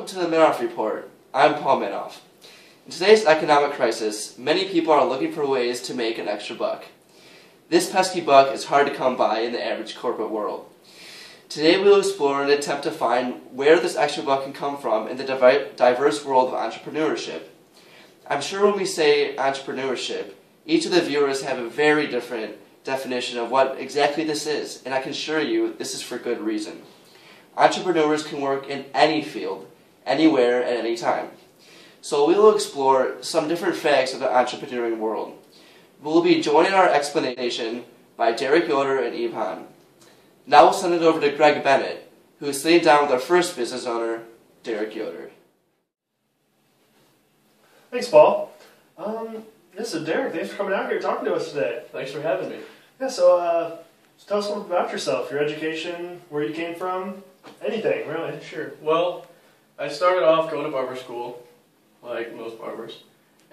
Welcome to the Minoff Report. I'm Paul Minoff. In today's economic crisis, many people are looking for ways to make an extra buck. This pesky buck is hard to come by in the average corporate world. Today we will explore and attempt to find where this extra buck can come from in the diverse world of entrepreneurship. I'm sure when we say entrepreneurship, each of the viewers have a very different definition of what exactly this is, and I can assure you this is for good reason. Entrepreneurs can work in any field, anywhere, at any time. So we will explore some different facts of the entrepreneurial world. We will be joined in our explanation by Derek Yoder and Eve Hahn. Now we'll send it over to Greg Bennett, who is sitting down with our first business owner, Derek Yoder. Thanks, Paul. So Derek, thanks for coming out here and talking to us today. Thanks for having me. Yeah, so tell us a little about yourself, your education, where you came from, anything, really. Sure. Well, I started off going to barber school, like most barbers,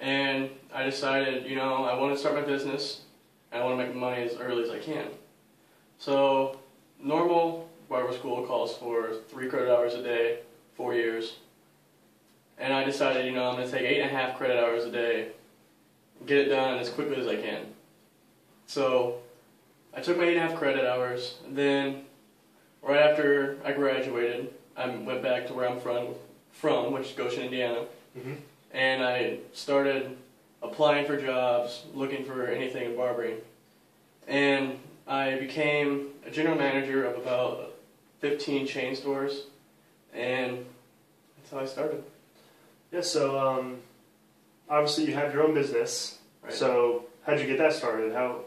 and I decided, I want to start my business, and I want to make money as early as I can. So, normal barber school calls for 3 credit hours a day, 4 years, and I decided, I'm going to take 8.5 credit hours a day, get it done as quickly as I can. So, I took my 8.5 credit hours, and then right after I graduated, I went back to where I'm from, which is Goshen, Indiana, and I started applying for jobs, looking for anything in barbering, and I became a general manager of about 15 chain stores, and that's how I started. Yeah, so obviously you have your own business, Right. So how'd you get that started? Tell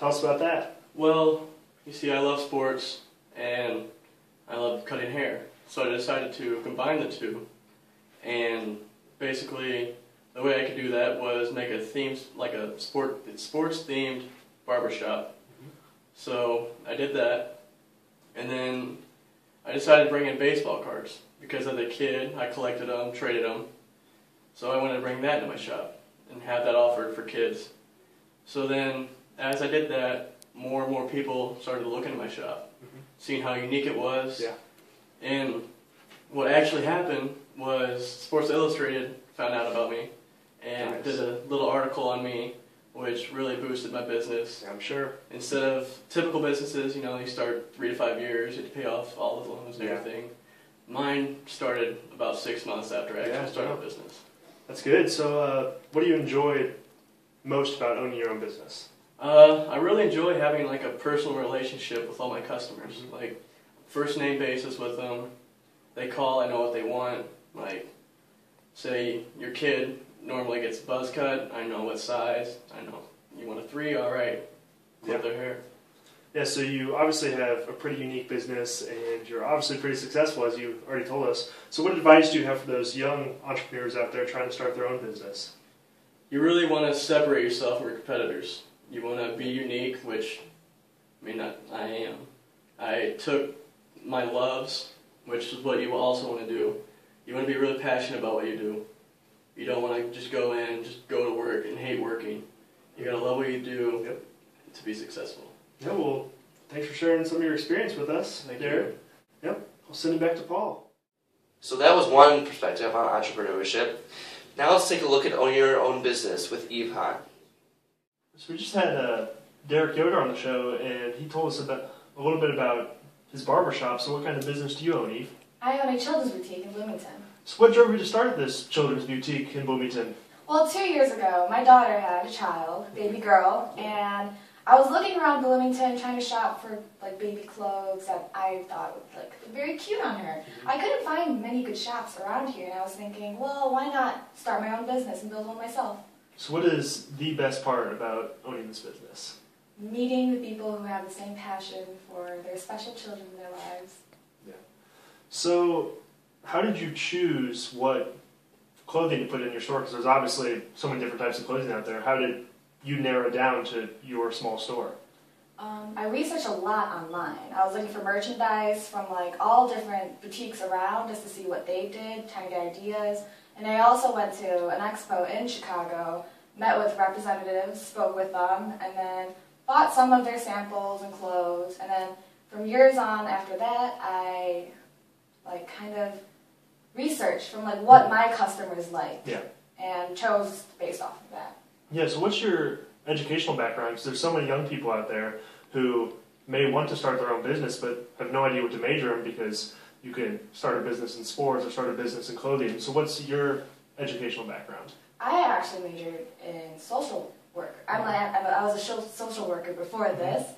us about that. Well, you see, I love sports, and I love cutting hair, so I decided to combine the two, and basically the way I could do that was make a sports-themed barbershop. So I did that, and then I decided to bring in baseball cards, because as a kid I collected them, traded them, so I wanted to bring that to my shop and have that offered for kids. So then, as I did that, more and more people started looking at my shop, seeing how unique it was. Yeah. And what actually happened was Sports Illustrated found out about me and did a little article on me, which really boosted my business. Yeah, I'm sure. Instead of typical businesses, you start 3 to 5 years, you have to pay off all the loans and everything. Mine started about 6 months after I actually started a business. That's good. So what do you enjoy most about owning your own business? I really enjoy having a personal relationship with all my customers, like first name basis with them. They call, I know what they want. Like, say your kid normally gets a buzz cut, I know what size. I know you want a 3, all right. Clip their hair. Yeah, so you obviously have a pretty unique business, and you're obviously pretty successful, as you already told us. So what advice do you have for those young entrepreneurs out there trying to start their own business? You really want to separate yourself from your competitors. You want to be unique, which, I am. I took my loves, which is what you also want to do. You want to be really passionate about what you do. You don't want to just go in and just go to work and hate working. You got to love what you do to be successful. Yeah, well, thanks for sharing some of your experience with us. Thank you. Yep, I'll send it back to Paul. So that was one perspective on entrepreneurship. Now let's take a look at owning your own business with Eve Hahn. So we just had Derek Yoder on the show, and he told us a little bit about his barbershop. So what kind of business do you own, Eve? I own a children's boutique in Bloomington. So what drove you to start this children's boutique in Bloomington? Well, 2 years ago, my daughter had a child, baby girl, and I was looking around Bloomington trying to shop for baby clothes that I thought would look very cute on her. I couldn't find many good shops around here, and I was thinking, well, why not start my own business and build one myself? So what is the best part about owning this business? Meeting the people who have the same passion for their special children in their lives. Yeah. So how did you choose what clothing to put in your store? Because there's obviously so many different types of clothing out there. How did you narrow it down to your small store? I researched a lot online. I was looking for merchandise from all different boutiques around just to see what they did, trying to get ideas. And I also went to an expo in Chicago, met with representatives, spoke with them, and then bought some of their samples and clothes. And then from years on after that, I kind of research from like what my customers like. Yeah. And chose based off of that. Yeah, so what's your educational background? Because there's so many young people out there who may want to start their own business but have no idea what to major in, because you can start a business in sports or start a business in clothing. So what's your educational background? I actually majored in social work. I was a social worker before this,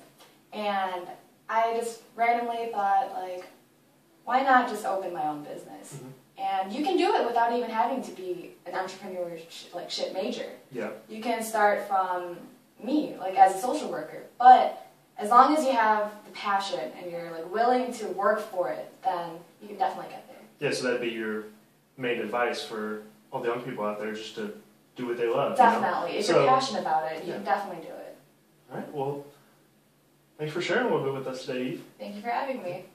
and I just randomly thought, like, why not just open my own business? Mm-hmm. And you can do it without even having to be an entrepreneurship major. Yeah. You can start from me, like as a social worker. But as long as you have the passion and you're like willing to work for it, then you can definitely get there. Yeah, so that'd be your main advice for all the young people out there, just to do what they love. Definitely. You know? If you're passionate about it, you can definitely do it. All right, well, thanks for sharing a little bit with us today, Eve. Thank you for having me.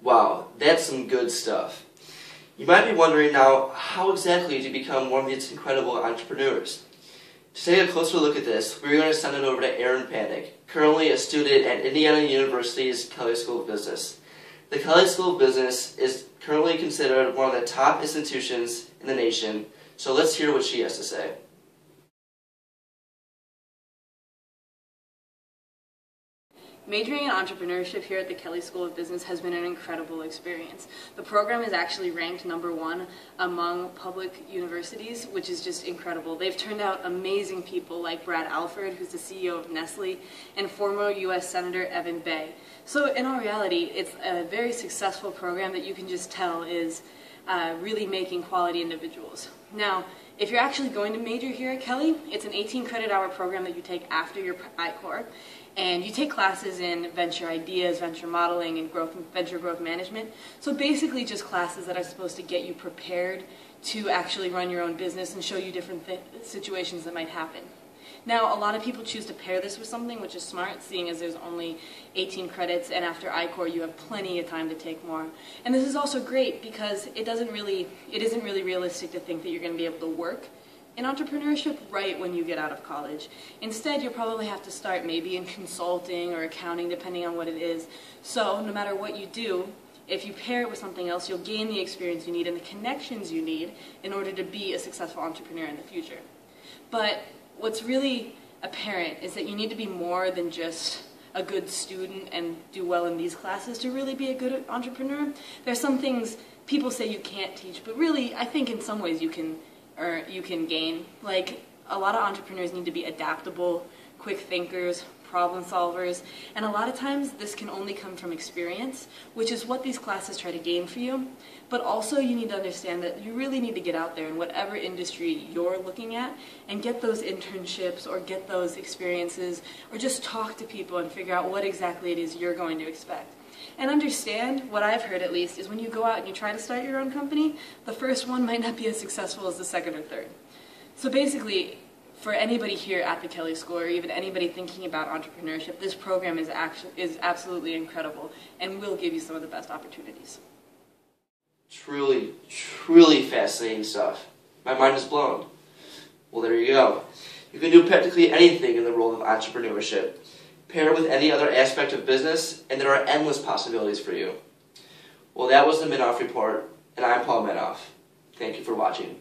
Wow, that's some good stuff. You might be wondering now, how exactly do you become one of these incredible entrepreneurs? To take a closer look at this, we're going to send it over to Aaron Panic, currently a student at Indiana University's Kelley School of Business. The Kelley School of Business is currently considered one of the top institutions in the nation, so let's hear what she has to say. Majoring in entrepreneurship here at the Kelley School of Business has been an incredible experience. The program is actually ranked #1 among public universities, which is just incredible. They've turned out amazing people like Brad Alford, who's the CEO of Nestle, and former U.S. Senator Evan Bayh. So in all reality, it's a very successful program that you can just tell is really making quality individuals. Now, if you're actually going to major here at Kelley, it's an 18-credit-hour program that you take after your I-Corps. And you take classes in venture ideas, venture modeling, and venture growth management. So basically just classes that are supposed to get you prepared to actually run your own business and show you different situations that might happen. Now, a lot of people choose to pair this with something, which is smart, seeing as there's only 18 credits, and after I-Corps you have plenty of time to take more. And this is also great because it isn't really realistic to think that you're going to be able to work in entrepreneurship right when you get out of college. Instead, you'll probably have to start maybe in consulting or accounting, depending on what it is. So no matter what you do, if you pair it with something else, you'll gain the experience you need and the connections you need in order to be a successful entrepreneur in the future. But what's really apparent is that you need to be more than just a good student and do well in these classes to really be a good entrepreneur. There's some things people say you can't teach, but really, I think in some ways you can gain. Like, a lot of entrepreneurs need to be adaptable, quick thinkers, problem solvers, and a lot of times this can only come from experience, which is what these classes try to gain for you. But also you need to understand that you really need to get out there in whatever industry you're looking at and get those internships or get those experiences or just talk to people and figure out what exactly it is you're going to expect. And understand, what I've heard at least, is when you go out and you try to start your own company, the first one might not be as successful as the second or third. So basically, for anybody here at the Kelley School, or even anybody thinking about entrepreneurship, this program is absolutely incredible and will give you some of the best opportunities. Truly, truly fascinating stuff. My mind is blown. Well, there you go. You can do practically anything in the role of entrepreneurship. Pair it with any other aspect of business, and there are endless possibilities for you. Well, that was the Minoff Report, and I'm Paul Minoff. Thank you for watching.